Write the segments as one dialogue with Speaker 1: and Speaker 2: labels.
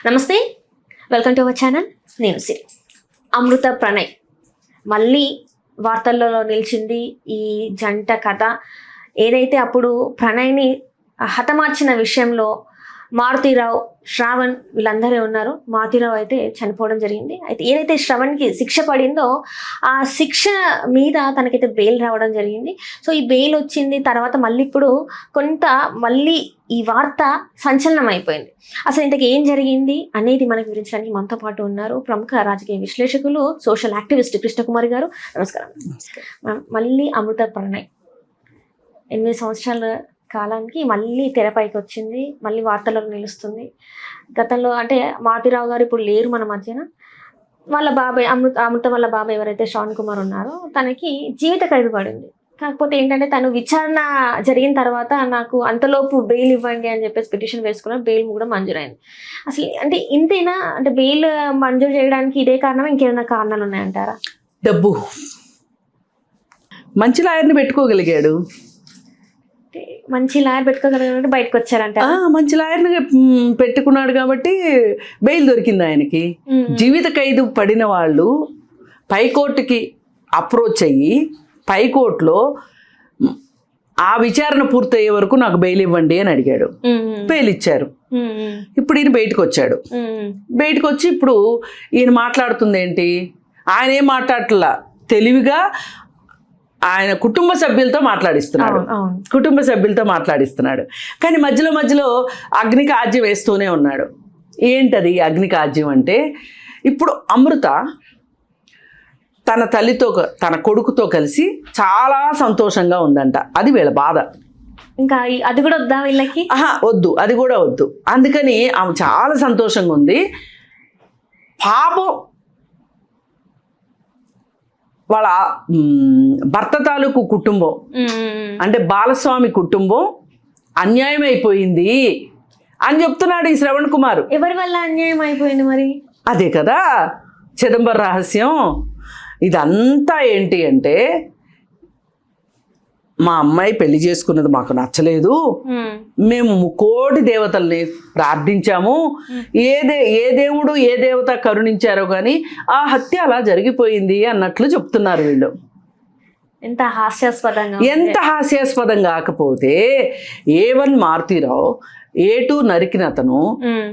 Speaker 1: నమస్తే, welcome to our channel. నేను సిరి. అమృత ప్రణయ్ మళ్ళీ వార్తల్లో నిలిచింది. ఈ జంట కథ ఏదైతే అప్పుడు ప్రణయ్ని హతమార్చిన విషయంలో మారుతీరావు, శ్రావణ్ వీళ్ళందరూ ఉన్నారు. మారుతీరావు అయితే చనిపోవడం జరిగింది. అయితే ఏదైతే శ్రవణ్కి శిక్ష పడిందో ఆ శిక్ష మీద తనకైతే బెయిల్ రావడం జరిగింది. సో ఈ బెయిల్ వచ్చింది తర్వాత మళ్ళీ ఇప్పుడు మళ్ళీ ఈ వార్త సంచలనం అయిపోయింది. అసలు ఇంతకు ఏం జరిగింది అనేది మనకు వివరించడానికి మనతో పాటు ఉన్నారు ప్రముఖ రాజకీయ విశ్లేషకులు, సోషల్ యాక్టివిస్ట్ కృష్ణకుమారి గారు. నమస్కారం. మళ్ళీ అమృత ప్రణయ్ 8 సంవత్సరాల కాలానికి మళ్ళీ తెరపైకి వచ్చింది, మళ్ళీ వార్తల్లో నిలుస్తుంది. గతంలో అంటే మారుతీరావు గారు ఇప్పుడు లేరు మన మధ్యన. వాళ్ళ బాబాయ్ అమృత వాళ్ళ బాబాయ్ ఎవరైతే శ్రవణ్ కుమార్ ఉన్నారో తనకి జీవిత ఖైదు పడింది. కాకపోతే ఏంటంటే తను విచారణ జరిగిన తర్వాత నాకు అంతలోపు బెయిల్ ఇవ్వండి అని చెప్పేసి పిటిషన్ వేసుకున్నారు. బెయిల్ కూడా మంజూరైంది. అసలు అంటే ఇంతేనా? అంటే బెయిల్ మంజూరు చేయడానికి ఇదే కారణం, ఇంకేమైనా కారణాలు ఉన్నాయంటారా?
Speaker 2: డబ్బు. మంచి లాయర్ని పెట్టుకోగలిగాడు.
Speaker 1: మంచి లాయర్ పెట్టుకోగలిగినట్టు బయటకు వచ్చారంట.
Speaker 2: మంచి లాయర్ని పెట్టుకున్నాడు కాబట్టి బెయిల్ దొరికింది ఆయనకి. జీవిత ఖైదు పడిన వాళ్ళు పైకోర్టుకి అప్రోచ్ అయ్యి పైకోర్టులో ఆ విచారణ పూర్తయ్యే వరకు నాకు బెయిల్ ఇవ్వండి అని అడిగాడు. బెయిల్ ఇచ్చారు. ఇప్పుడు ఈయన బయటకు వచ్చాడు. బయటకు వచ్చి ఇప్పుడు ఈయన మాట్లాడుతుంది ఏంటి? ఆయన ఏం మాట్లాడట్లా, తెలివిగా ఆయన కుటుంబ సభ్యులతో మాట్లాడిస్తున్నాడు. కానీ మధ్యలో అగ్నికి ఆజ్యం వేస్తూనే ఉన్నాడు. ఏంటది అగ్నికి ఆజ్యం అంటే, ఇప్పుడు అమృత తన తల్లితో తన కొడుకుతో కలిసి చాలా సంతోషంగా ఉందంట. అది వీళ్ళ బాధ.
Speaker 1: ఇంకా అది కూడా వద్దా వీళ్ళకి?
Speaker 2: వద్దు, అది కూడా వద్దు. అందుకని ఆమె చాలా సంతోషంగా ఉంది. పాపం వాళ్ళ భర్త తాలూకు కుటుంబం అంటే బాలస్వామి కుటుంబం అన్యాయం అయిపోయింది అని చెప్తున్నాడు ఈ శ్రవణ్ కుమార్.
Speaker 1: ఎవరి వల్ల అన్యాయం అయిపోయింది మరి?
Speaker 2: అదే కదా చిదంబరం రహస్యం. ఇదంతా ఏంటి అంటే, మా అమ్మాయి పెళ్లి చేసుకున్నది మాకు నచ్చలేదు, మేము ముకోటి దేవతల్ని ప్రార్థించాము, ఏ దేవుడు ఏ దేవత కరుణించారో కానీ ఆ హత్య అలా జరిగిపోయింది అన్నట్లు చెప్తున్నారు వీళ్ళు.
Speaker 1: ఎంత
Speaker 2: హాస్యాస్పదం కాకపోతే A1 మారుతీరావు, A2 నరికిన అతను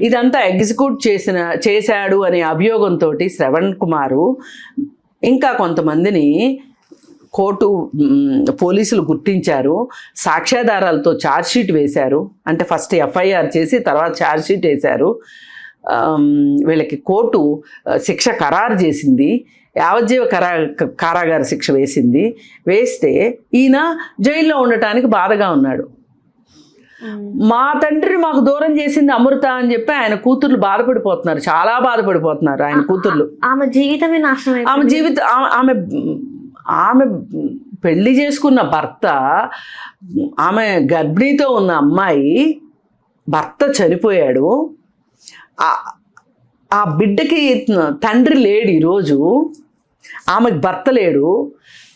Speaker 2: ఇదంతా ఎగ్జిక్యూట్ చేశాడు అనే అభియోగంతో శ్రవణ్ కుమారు ఇంకా కొంతమందిని కోర్టు పోలీసులు గుర్తించారు. సాక్ష్యాధారాలతో ఛార్జ్షీట్ వేశారు. అంటే ఫస్ట్ FIR చేసి తర్వాత ఛార్జ్షీట్ వేశారు. వీళ్ళకి కోర్టు శిక్ష ఖరారు చేసింది. యావజ్జీవ కారాగార శిక్ష వేస్తే ఈయన జైల్లో ఉండటానికి బాధగా ఉన్నాడు. మా తండ్రిని మాకు దూరం చేసింది అమృత అని చెప్పి ఆయన కూతుర్లు బాధపడిపోతున్నారు, చాలా బాధపడిపోతున్నారు ఆయన కూతుర్లు.
Speaker 1: ఆమె జీవితమే నాశనం.
Speaker 2: ఆమె పెళ్లి చేసుకున్న భర్త, ఆమె గర్భిణీతో ఉన్న అమ్మాయి భర్త చనిపోయాడు. ఆ బిడ్డకి తండ్రి లేడు. ఈరోజు ఆమెకి భర్త లేడు.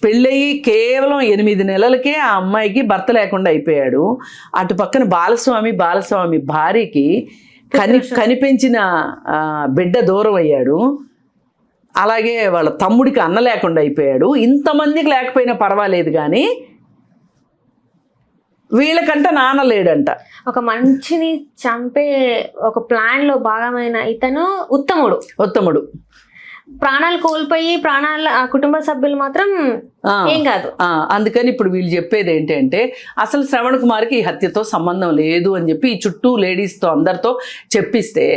Speaker 2: పెళ్ళయి కేవలం 8 నెలలకే ఆ అమ్మాయికి భర్త లేకుండా అయిపోయాడు. అటు పక్కన బాలస్వామి భార్యకి కనిపెంచిన బిడ్డ దూరం అయ్యాడు. అలాగే వాళ్ళ తమ్ముడికి అన్న లేకుండా అయిపోయాడు. ఇంతమందికి లేకపోయినా పర్వాలేదు కానీ వీళ్ళకంట నాన్న లేడంట.
Speaker 1: ఒక మనిషిని చంపే ఒక ప్లాన్ లో భాగమైన ఇతను ఉత్తముడు. ప్రాణాలు కోల్పోయి ఆ కుటుంబ సభ్యులు మాత్రం ఏం కాదు.
Speaker 2: అందుకని ఇప్పుడు వీళ్ళు చెప్పేది ఏంటంటే, అసలు శ్రవణ్ కుమార్కి ఈ హత్యతో సంబంధం లేదు అని చెప్పి ఈ చుట్టూ లేడీస్తో అందరితో చెప్పిస్తే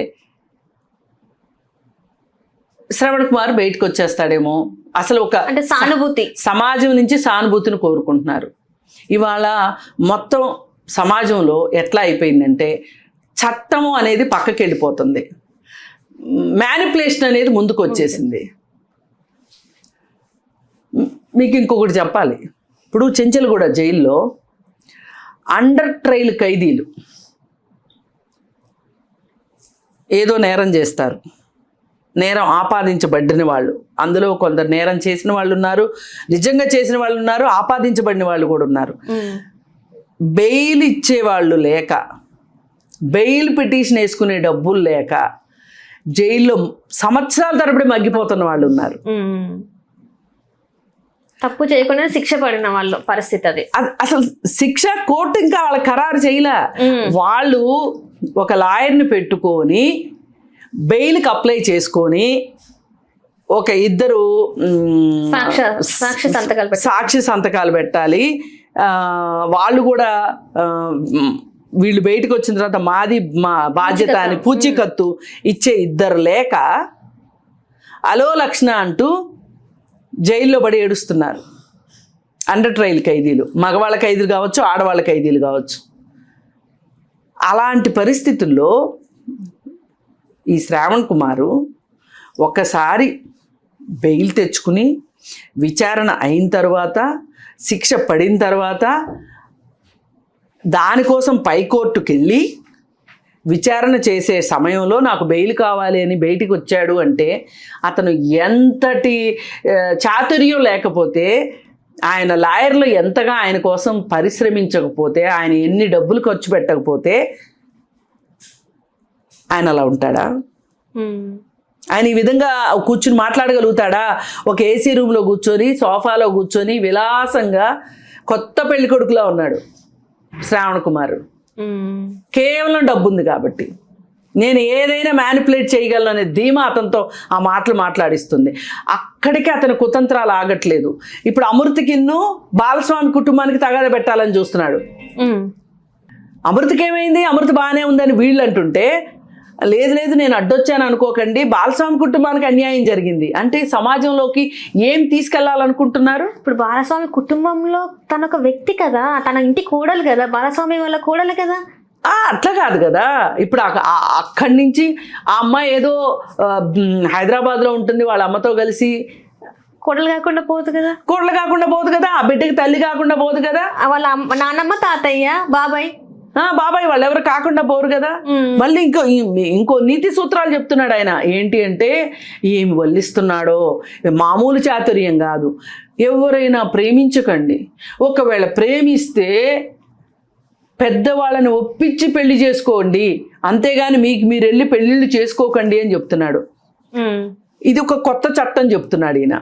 Speaker 2: శ్రవణ్ కుమార్ బయటకు వచ్చేస్తాడేమో. అసలు
Speaker 1: అంటే సానుభూతి,
Speaker 2: సమాజం నుంచి సానుభూతిని కోరుకుంటున్నారు. ఇవాళ మొత్తం సమాజంలో ఎట్లా అయిపోయిందంటే, చట్టము అనేది పక్కకి వెళ్ళిపోతుంది, మ్యానిపులేషన్ అనేది ముందుకు వచ్చేసింది. మీకు ఇంకొకటి చెప్పాలి. ఇప్పుడు చెంచల్గూడ జైల్లో అండర్ ట్రయల్ ఖైదీలు ఏదో నేరం చేస్తారు, నేరం ఆపాదించబడిన వాళ్ళు, అందులో కొందరు నేరం చేసిన వాళ్ళు ఉన్నారు, నిజంగా చేసిన వాళ్ళు ఉన్నారు, ఆపాదించబడిన వాళ్ళు కూడా ఉన్నారు. బెయిల్ ఇచ్చేవాళ్ళు లేక, బెయిల్ పిటిషన్ వేసుకునే డబ్బులు లేక జైల్లో సంవత్సరాల తరబడి మగ్గిపోతున్న వాళ్ళు ఉన్నారు.
Speaker 1: తప్పు చేయకుండా శిక్ష పడిన వాళ్ళ పరిస్థితి అది.
Speaker 2: అసలు శిక్ష కోర్టు ఇంకా వాళ్ళ ఖరారు చేయలే. వాళ్ళు ఒక లాయర్ని పెట్టుకొని బెయిల్కి అప్లై చేసుకొని ఒక ఇద్దరు సాక్షి సంతకాలు పెట్టాలి. వాళ్ళు కూడా వీళ్ళు బయటకు వచ్చిన తర్వాత మాది మా బాధ్యత అని పూచీకత్తు ఇచ్చే ఇద్దరు లేక అలో లక్షణ అంటూ జైల్లో పడి ఏడుస్తున్నారు అండర్ ట్రయల్ ఖైదీలు. మగవాళ్ళ ఖైదీలు కావచ్చు, ఆడవాళ్ళ ఖైదీలు కావచ్చు. అలాంటి పరిస్థితుల్లో ఈ శ్రావణ్ కుమారు ఒక్కసారి బెయిల్ తెచ్చుకుని విచారణ అయిన తర్వాత, శిక్ష పడిన తర్వాత దానికోసం పైకోర్టుకు వెళ్ళి విచారణ చేసే సమయంలో నాకు బెయిల్ కావాలి అని బయటికి వచ్చాడు అంటే అతను ఎంతటి చాతుర్యం లేకపోతే, ఆయన లాయర్లు ఎంతగా ఆయన కోసం పరిశ్రమించకపోతే, ఆయన ఎన్ని డబ్బులు ఖర్చు పెట్టకపోతే ఆయన అలా ఉంటాడా? ఆయన ఈ విధంగా కూర్చుని మాట్లాడగలుగుతాడా? ఒక ఏసీ రూమ్లో కూర్చొని, సోఫాలో కూర్చొని విలాసంగా కొత్త పెళ్లి కొడుకులా ఉన్నాడు శ్రావణ్ కుమార్. కేవలం డబ్బు ఉంది కాబట్టి నేను ఏదైనా మ్యానిపులేట్ చేయగలను అనే ధీమా అతనితో ఆ మాటలు మాట్లాడిస్తుంది. అక్కడికి అతని కుతంత్రాలు ఆగట్లేదు. ఇప్పుడు అమృతకిన్ను బాలస్వామి కుటుంబానికి తగాద పెట్టాలని చూస్తున్నాడు. అమృతకి ఏమైంది, అమృత బాగానే ఉందని వీళ్ళు అంటుంటే, లేదు లేదు నేను అడ్డొచ్చాను అనుకోకండి, బాలస్వామి కుటుంబానికి అన్యాయం జరిగింది అంటే సమాజంలోకి ఏం తీసుకెళ్లాలనుకుంటున్నారు?
Speaker 1: ఇప్పుడు బాలస్వామి కుటుంబంలో తన ఒక వ్యక్తి కదా, తన ఇంటి కోడలు కదా, బాలస్వామి వాళ్ళ కోడలు కదా.
Speaker 2: అట్లా కాదు కదా. ఇప్పుడు అక్కడి నుంచి ఆ అమ్మాయి ఏదో హైదరాబాద్లో ఉంటుంది, వాళ్ళ అమ్మతో కలిసి.
Speaker 1: కోడలు కాకుండా పోదు కదా.
Speaker 2: కోడలు కాకుండా పోదు కదా, ఆ బిడ్డకి తల్లి కాకుండా పోదు కదా.
Speaker 1: వాళ్ళ నాన్నమ్మ, తాతయ్య, బాబాయ్
Speaker 2: వాళ్ళు ఎవరు కాకుండా పోరు కదా. మళ్ళీ ఇంకో నీతి సూత్రాలు చెప్తున్నాడు ఆయన. ఏంటి అంటే, ఏమి వల్లిస్తున్నాడో మామూలు చాతుర్యం కాదు. ఎవరైనా ప్రేమించకండి, ఒకవేళ ప్రేమిస్తే పెద్దవాళ్ళని ఒప్పించి పెళ్లి చేసుకోండి, అంతేగాని మీకు మీరు వెళ్ళి పెళ్లిళ్ళు చేసుకోకండి అని చెప్తున్నాడు. ఇది ఒక కొత్త చట్టం చెప్తున్నాడు ఈయన.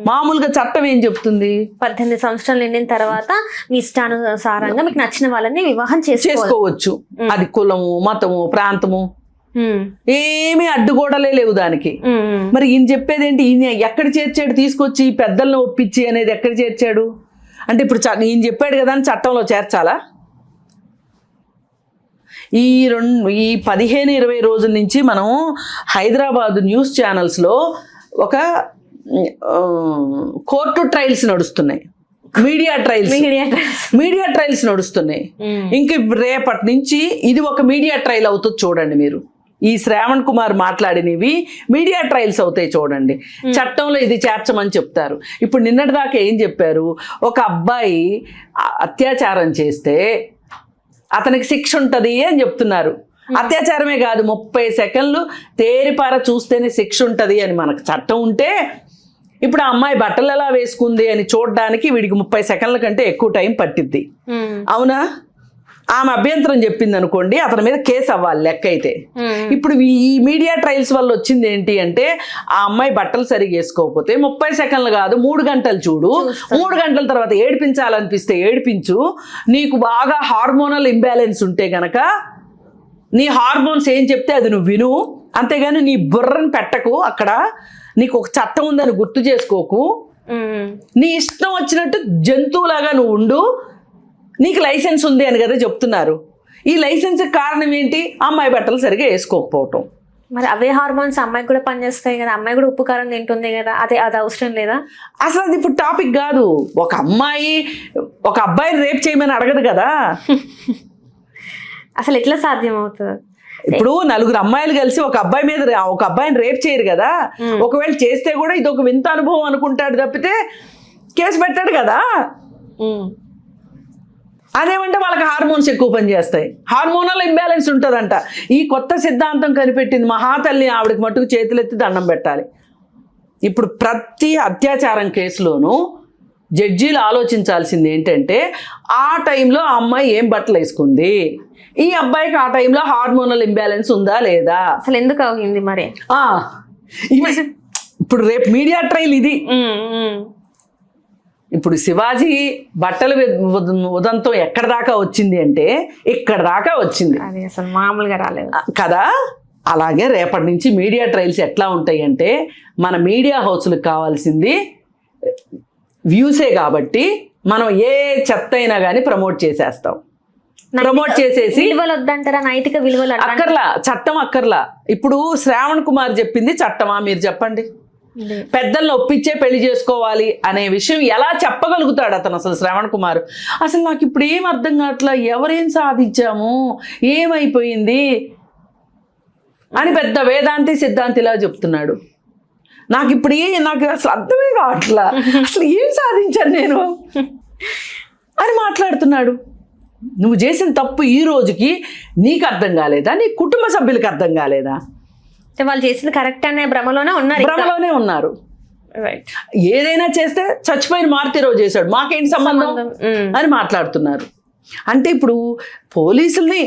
Speaker 2: మామూలుగా చట్టం ఏం చెప్తుంది?
Speaker 1: 18 సంవత్సరాలు నిండిన తర్వాత మీ ఇష్టానుసారంగా మీకు నచ్చిన వాళ్ళని వివాహం చేసుకోవచ్చు.
Speaker 2: అది కులము, మతము, ప్రాంతము ఏమీ అడ్డుగోడలే లేవు దానికి. మరి ఈయన చెప్పేది ఏంటి? ఈయన ఎక్కడ చేర్చాడు తీసుకొచ్చి పెద్దలను ఒప్పించి అనేది? ఎక్కడ చేర్చాడు అంటే ఇప్పుడు ఈయన చెప్పాడు కదా అని చట్టంలో చేర్చాలా? ఈ 15-20 రోజుల నుంచి మనం హైదరాబాద్ న్యూస్ ఛానల్స్లో ఒక కోర్టు ట్రయల్స్ నడుస్తున్నాయి, మీడియా ట్రయల్స్ నడుస్తున్నాయి. ఇంక రేపటి నుంచి ఇది ఒక మీడియా ట్రయల్ అవుతుంది చూడండి మీరు. ఈ శ్రావణ్ కుమార్ మాట్లాడినవి మీడియా ట్రయల్స్ అవుతాయి చూడండి. చట్టంలో ఇది చేర్చమని చెప్తారు. ఇప్పుడు నిన్నటిదాకా ఏం చెప్పారు? ఒక అబ్బాయి అత్యాచారం చేస్తే అతనికి శిక్ష ఉంటుంది అని చెప్తున్నారు. అత్యాచారమే కాదు, 30 సెకండ్లు తేరిపార చూస్తేనే శిక్ష ఉంటుంది అని మనకు చట్టం ఉంటే, ఇప్పుడు ఆ అమ్మాయి బట్టలు ఎలా వేసుకుంది అని చూడడానికి వీడికి 30 సెకండ్ల కంటే ఎక్కువ టైం పట్టిద్ది. అవునా? ఆమె అభ్యంతరం చెప్పింది అనుకోండి, అతని మీద కేసు అవ్వాలి లెక్క అయితే. ఇప్పుడు ఈ మీడియా ట్రయల్స్ వల్ల వచ్చింది ఏంటి అంటే, ఆ అమ్మాయి బట్టలు సరిగా వేసుకోకపోతే 30 సెకండ్లు కాదు 3 గంటలు చూడు, 3 గంటల తర్వాత ఏడిపించాలనిపిస్తే ఏడిపించు. నీకు బాగా హార్మోనల్ ఇంబ్యాలెన్స్ ఉంటే గనక నీ హార్మోన్స్ ఏం చెప్తే అది నువ్వు విను, అంతేగాని నీ బుర్రని పెట్టకు. అక్కడ నీకు ఒక చట్టం ఉందని గుర్తు చేసుకోకు. నీ ఇష్టం వచ్చినట్టు జంతువులాగా నువ్వు ఉండు. నీకు లైసెన్స్ ఉంది అని కదా చెప్తున్నారు. ఈ లైసెన్స్ కారణం ఏంటి? అమ్మాయి బట్టలు సరిగా వేసుకోకపోవటం.
Speaker 1: మరి అవే హార్మోన్స్ అమ్మాయికి కూడా పనిచేస్తాయి కదా, అమ్మాయి కూడా ఉప్పు కారం తింటుంది కదా, అది అవసరం లేదా?
Speaker 2: అసలు అది ఇప్పుడు టాపిక్ కాదు. ఒక అమ్మాయి ఒక అబ్బాయిని రేప్ చేయమని అడగదు కదా.
Speaker 1: అసలు ఎట్లా సాధ్యం అవుతుంది?
Speaker 2: ఇప్పుడు 4 అమ్మాయిలు కలిసి ఒక అబ్బాయిని రేప్ చేయరు కదా. ఒకవేళ చేస్తే కూడా ఇది ఒక వింత అనుభవం అనుకుంటాడు తప్పితే కేసు పెట్టాడు కదా. అదేమంటే వాళ్ళకి హార్మోన్స్ ఎక్కువ పనిచేస్తాయి, హార్మోనల్ ఇంబ్యాలెన్స్ ఉంటుందంట. ఈ కొత్త సిద్ధాంతం కనిపెట్టింది మహాతల్లి, ఆవిడకి మట్టుకు చేతులెత్తి దండం పెట్టాలి. ఇప్పుడు ప్రతి అత్యాచారం కేసులోనూ జడ్జీలు ఆలోచించాల్సింది ఏంటంటే, ఆ టైంలో ఆ అమ్మాయి ఏం బట్టలు వేసుకుంది, ఈ అబ్బాయికి ఆ టైంలో హార్మోనల్ ఇంబ్యాలెన్స్ ఉందా లేదా?
Speaker 1: అసలు ఎందుకు అయింది మరి?
Speaker 2: ఇప్పుడు రేపు మీడియా ట్రయల్ ఇది. ఇప్పుడు శివాజీ బట్టల ఉదంతం ఎక్కడ దాకా వచ్చింది అంటే ఇక్కడ దాకా వచ్చింది,
Speaker 1: అది అసలు మామూలుగా రాలేదు
Speaker 2: కదా. అలాగే రేపటి నుంచి మీడియా ట్రయల్స్ ఎట్లా ఉంటాయి అంటే, మన మీడియా హౌస్లకు కావాల్సింది వ్యూసే కాబట్టి మనం ఏ చెత్త అయినా కానీ ప్రమోట్ చేసేస్తాం. ప్రమోట్ చేసేసి
Speaker 1: విలువలు వద్దంటారా? నైతిక విలువలు
Speaker 2: అక్కర్లా, చట్టం అక్కర్లా. ఇప్పుడు శ్రావణ్ కుమార్ చెప్పింది చట్టమా? మీరు చెప్పండి. పెద్దల్ని ఒప్పించే పెళ్లి చేసుకోవాలి అనే విషయం ఎలా చెప్పగలుగుతాడు అతను అసలు? శ్రావణ్ కుమార్ అసలు నాకు ఇప్పుడు ఏం అర్థం కావట్లా, ఎవరేం సాధించాము, ఏమైపోయింది అని పెద్ద వేదాంతి సిద్ధాంతిలా చెప్తున్నాడు. నాకు ఇప్పుడు నాకు అసలు అర్థమే కావట్లా, అసలు ఏం సాధించాను నేను అని మాట్లాడుతున్నాడు. నువ్వు చేసిన తప్పు ఈ రోజుకి నీకు అర్థం కాలేదా? నీ కుటుంబ సభ్యులకు అర్థం కాలేదా?
Speaker 1: వాళ్ళు చేసింది కరెక్ట్ అనే భ్రమలోనే
Speaker 2: ఉన్నారు. ఏదైనా చేస్తే చచ్చిపోయిన మారుతీరావు చేశాడు, మాకేంటి సంబంధం అని మాట్లాడుతున్నారు. అంటే ఇప్పుడు పోలీసుల్ని,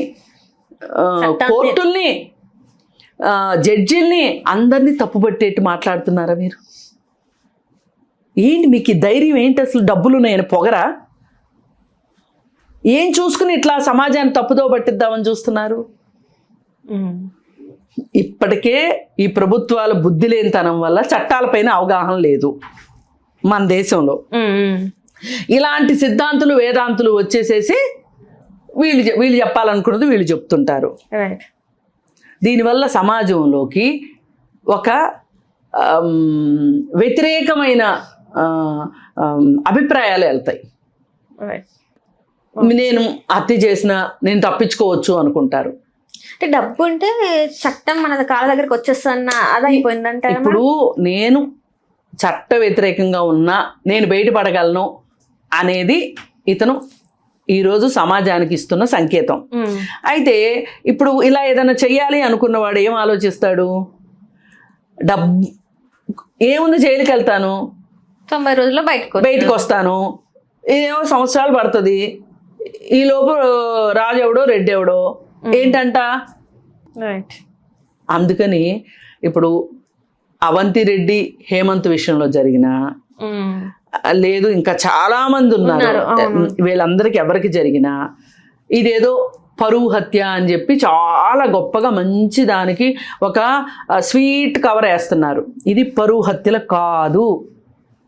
Speaker 2: కోర్టుల్ని, జడ్జిల్ని అందరినీ తప్పుపట్టేట్టు మాట్లాడుతున్నారా మీరు? ఏంటి మీకు ధైర్యం ఏంటి? అసలు డబ్బులు ఉన్నాయని పొగరా? ఏం చూసుకుని ఇట్లా సమాజాన్ని తప్పుదో పట్టిద్దామని చూస్తున్నారు? ఇప్పటికే ఈ ప్రభుత్వాల బుద్ధి లేనితనం వల్ల చట్టాలపైన అవగాహన లేదు మన దేశంలో. ఇలాంటి సిద్ధాంతులు వేదాంతులు వచ్చేసేసి వీళ్ళు చెప్పాలనుకున్నది వీళ్ళు చెప్తుంటారు. దీనివల్ల సమాజంలోకి ఒక వ్యతిరేకమైన అభిప్రాయాలు వెళ్తాయి. నేను హత్య చేసిన నేను తప్పించుకోవచ్చు అనుకుంటారు.
Speaker 1: అంటే డబ్బు ఉంటే చట్టం మన కాళ్ళ దగ్గరికి వచ్చేస్తున్న అదైపోయిందంట.
Speaker 2: ఇప్పుడు నేను చట్ట వ్యతిరేకంగా ఉన్నా నేను బయటపడగలను అనేది ఇతను ఈరోజు సమాజానికి ఇస్తున్న సంకేతం. అయితే ఇప్పుడు ఇలా ఏదైనా చెయ్యాలి అనుకున్నవాడు ఏం ఆలోచిస్తాడు? డబ్బు ఏముంది, జైలుకి వెళ్తాను,
Speaker 1: 90 రోజుల్లో బయటకు వస్తాను,
Speaker 2: ఏమో సంవత్సరాలు పడుతుంది, ఈ లోపు రాజు ఎవడో రెడ్డి ఎవడో ఏంటంట. అందుకని ఇప్పుడు అవంతి రెడ్డి హేమంత్ విషయంలో జరిగిన లేదు, ఇంకా చాలా మంది ఉన్నారు, వీళ్ళందరికీ ఎవరికి జరిగినా ఇదేదో పరువు హత్య అని చెప్పి చాలా గొప్పగా మంచి దానికి ఒక స్వీట్ కవర్ వేస్తున్నారు. ఇది పరువు హత్యలు కాదు,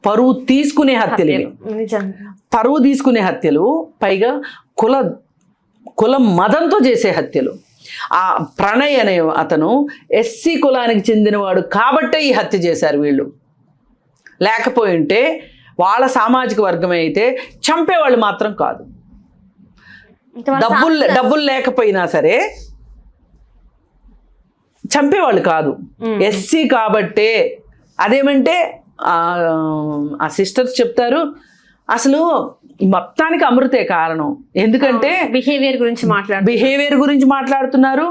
Speaker 2: పరువు తీసుకునే హత్యలు. పరువు తీసుకునే హత్యలు, పైగా కుల మదంతో చేసే హత్యలు. ఆ ప్రణయ్ అనే అతను ఎస్సీ కులానికి చెందినవాడు కాబట్టే ఈ హత్య చేశారు వీళ్ళు. లేకపోయి ఉంటే వాళ్ళ సామాజిక వర్గం అయితే చంపేవాళ్ళు మాత్రం కాదు. డబ్బులు లేకపోయినా సరే చంపేవాళ్ళు కాదు. ఎస్సీ కాబట్టే. అదేమంటే ఆ సిస్టర్స్ చెప్తారు, అసలు మొత్తానికి అమృతే కారణం. ఎందుకంటే
Speaker 1: బిహేవియర్ గురించి
Speaker 2: మాట్లాడుతున్నారు.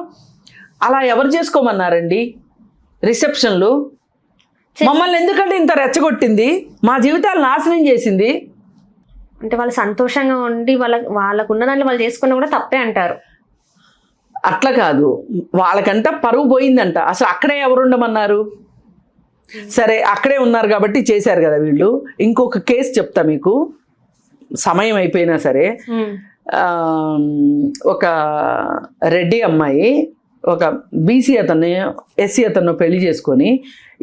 Speaker 2: అలా ఎవరు చేసుకోమన్నారండి? రిసెప్షన్లు మమ్మల్ని ఎందుకంటే ఇంత రెచ్చగొట్టింది, మా జీవితాలు నాశనం చేసింది
Speaker 1: అంటే వాళ్ళు సంతోషంగా ఉండి వాళ్ళకు ఉన్న దాంట్లో వాళ్ళు చేసుకున్నా కూడా తప్పే అంటారు.
Speaker 2: అట్లా కాదు, వాళ్ళకంట పరువు పోయిందంట. అసలు అక్కడే ఎవరు ఉండమన్నారు? సరే అక్కడే ఉన్నారు కాబట్టి చేశారు కదా వీళ్ళు. ఇంకొక కేసు చెప్తా మీకు, సమయం అయిపోయినా సరే. ఒక రెడ్డి అమ్మాయి ఒక బీసీ అతన్ని ఎస్సీ అతను పెళ్లి చేసుకొని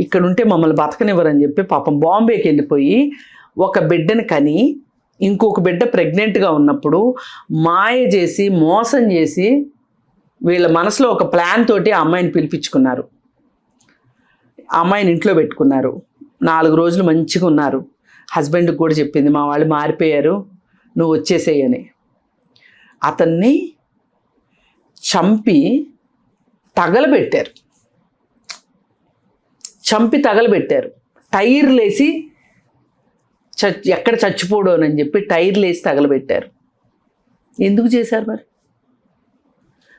Speaker 2: ఇక్కడ ఉంటే మమ్మల్ని బతకనివ్వరని చెప్పి పాపం బాంబేకి వెళ్ళిపోయి ఒక బిడ్డని కని ఇంకొక బిడ్డ ప్రెగ్నెంట్గా ఉన్నప్పుడు మాయ చేసి మోసం చేసి వీళ్ళ మనసులో ఒక ప్లాన్ తోటి ఆ అమ్మాయిని పిలిపించుకున్నారు. ఆ అమ్మాయిని ఇంట్లో పెట్టుకున్నారు. 4 రోజులు మంచిగా ఉన్నారు. హస్బెండ్కి కూడా చెప్పింది, మా వాళ్ళు మారిపోయారు, నువ్వు వచ్చేసేయని. అతన్ని చంపి తగలబెట్టారు. టైర్లు వేసి ఎక్కడ చచ్చిపోడు అని చెప్పి టైర్లు వేసి తగలబెట్టారు. ఎందుకు చేశారు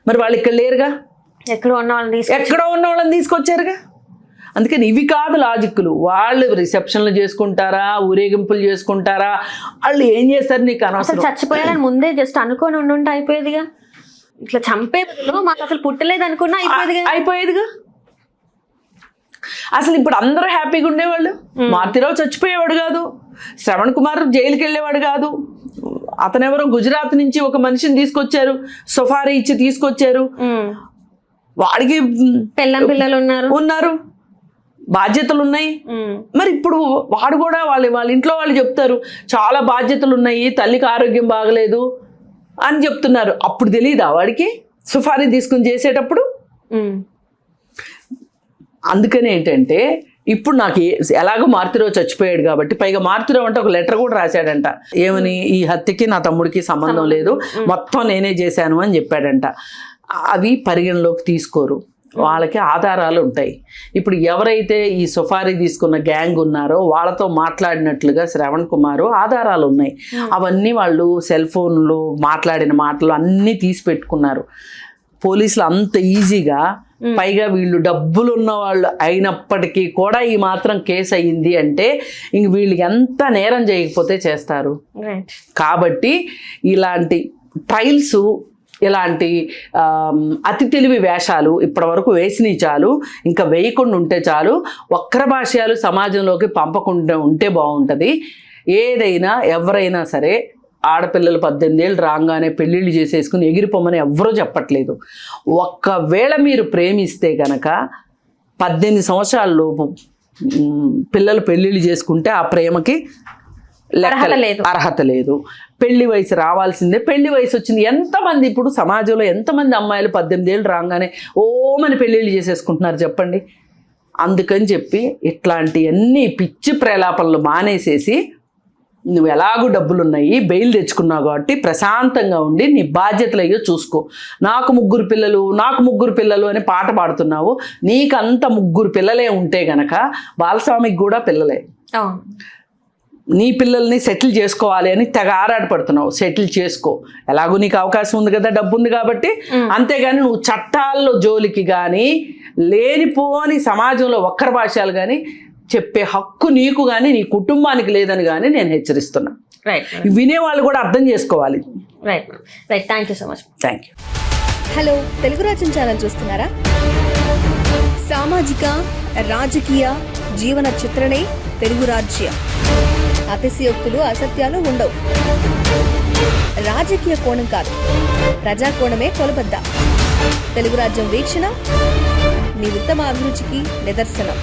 Speaker 2: మరి వాళ్ళు ఇక్కడ లేరుగా, ఎక్కడో ఉన్న వాళ్ళని తీసుకొచ్చారుగా. అందుకని ఇవి కాదు లాజిక్లు. వాళ్ళు రిసెప్షన్లు చేసుకుంటారా, ఊరేగింపులు చేసుకుంటారా, వాళ్ళు ఏం చేస్తారు నీకు అనవసరం.
Speaker 1: చచ్చిపోయారని ముందే జస్ట్ అనుకొని ఉండుంటే అయిపోయేదిగా. ఇట్లా చంపే బదులు మాకు అసలు పుట్టలేదు అనుకున్నా
Speaker 2: అయిపోయేదిగా. అసలు ఇప్పుడు అందరూ హ్యాపీగా ఉండేవాళ్ళు. మారుతిరావు చచ్చిపోయేవాడు కాదు, శ్రవణ్ కుమార్ జైలుకి వెళ్ళేవాడు కాదు. అతనెవరో గుజరాత్ నుంచి ఒక మనిషిని తీసుకొచ్చారు, సఫారీ ఇచ్చి తీసుకొచ్చారు. వాడికి
Speaker 1: పిల్లలు
Speaker 2: ఉన్నారు, బాధ్యతలు ఉన్నాయి. మరి ఇప్పుడు వాడు కూడా వాళ్ళ ఇంట్లో వాళ్ళు చెప్తారు చాలా బాధ్యతలు ఉన్నాయి, తల్లికి ఆరోగ్యం బాగలేదు అని చెప్తున్నారు. అప్పుడు తెలీదా వాడికి సఫారీ తీసుకుని చేసేటప్పుడు? అందుకని ఏంటంటే ఇప్పుడు నాకు ఎలాగో మారుతిరావు చచ్చిపోయాడు కాబట్టి, పైగా మారుతిరావు అంటే ఒక లెటర్ కూడా రాశాడంట, ఏమని ఈ హత్యకి నా తమ్ముడికి సంబంధం లేదు, మొత్తం నేనే చేశాను అని చెప్పాడంట. అవి పరిగణలోకి తీసుకోరు, వాళ్ళకి ఆధారాలు ఉంటాయి. ఇప్పుడు ఎవరైతే ఈ సఫారీ తీసుకున్న గ్యాంగ్ ఉన్నారో వాళ్ళతో మాట్లాడినట్లుగా శ్రవణ్ కుమార్ ఆధారాలు ఉన్నాయి. అవన్నీ వాళ్ళు సెల్ ఫోన్లు మాట్లాడిన మాటలు అన్నీ తీసి పెట్టుకున్నారు. పోలీసులు అంత ఈజీగా, పైగా వీళ్ళు డబ్బులు ఉన్న వాళ్ళు అయినప్పటికీ కూడా ఈ మాత్రం కేసు అయ్యింది అంటే ఇంక వీళ్ళకి ఎంత నేరం చేయకపోతే చేస్తారు. కాబట్టి ఇలాంటి ట్రయల్స్, ఇలాంటి అతి తెలివి వేషాలు ఇప్పటి వరకు వేసినవి చాలు, ఇంకా వేయకుండా ఉంటే చాలు. వక్ర భాష్యాలు సమాజంలోకి పంపకుండా ఉంటే బాగుంటుంది. ఏదైనా ఎవరైనా సరే ఆడపిల్లలు 18 ఏళ్ళు రాగానే పెళ్ళిళ్ళు చేసేసుకుని ఎగిరిపోమని ఎవ్వరూ చెప్పట్లేదు. ఒక్కవేళ మీరు ప్రేమిస్తే కనుక 18 సంవత్సరాల లోపు పిల్లలు పెళ్ళిళ్ళు చేసుకుంటే ఆ ప్రేమకి అర్హత లేదు. పెళ్లి వయసు రావాల్సిందే. పెళ్లి వయసు వచ్చింది. ఎంతమంది ఇప్పుడు సమాజంలో ఎంతమంది అమ్మాయిలు 18 ఏళ్ళు రాగానే ఓమని పెళ్ళిళ్ళు చేసేసుకుంటున్నారు చెప్పండి. అందుకని చెప్పి ఇట్లాంటి అన్ని పిచ్చి ప్రేలాపనలు మానేసేసి, నువ్వు ఎలాగూ డబ్బులు ఉన్నాయి, బెయిల్ తెచ్చుకున్నావు కాబట్టి ప్రశాంతంగా ఉండి నీ బాధ్యతలు అయ్యో చూసుకో. నాకు ముగ్గురు పిల్లలు అని పాట పాడుతున్నావు. నీకంత 3 పిల్లలే ఉంటే గనక బాలస్వామికి కూడా పిల్లలే. నీ పిల్లల్ని సెటిల్ చేసుకోవాలి అని తెగ ఆరాటపడుతున్నావు. సెటిల్ చేసుకో, ఎలాగో నీకు అవకాశం ఉంది కదా, డబ్బు ఉంది కాబట్టి. అంతేగాని నువ్వు చట్టాల్లో జోలికి కానీ, లేనిపోని సమాజంలో వక్ర భాషలు కానీ చెప్పే హక్కు నీకు కానీ నీ కుటుంబానికి లేదని కానీ నేను హెచ్చరిస్తున్నా. వినేవాళ్ళు కూడా అర్థం చేసుకోవాలి.
Speaker 1: Thank you so much.
Speaker 2: Thank you.
Speaker 3: Hello, Telugu రాజ్యం ఛానల్ చూస్తున్నారా? సామాజిక, రాజకీయ, జీవన చిత్రణే తెలుగు రాజ్యం. అతిశయోక్తులు, అసత్యాలు ఉండవు. రాజకీయ కోణం కాదు, ప్రజా కోణమే కొలబద్ద. తెలుగు రాజ్యం వీక్షణ మీ ఉత్తమ అభిరుచికి నిదర్శనం.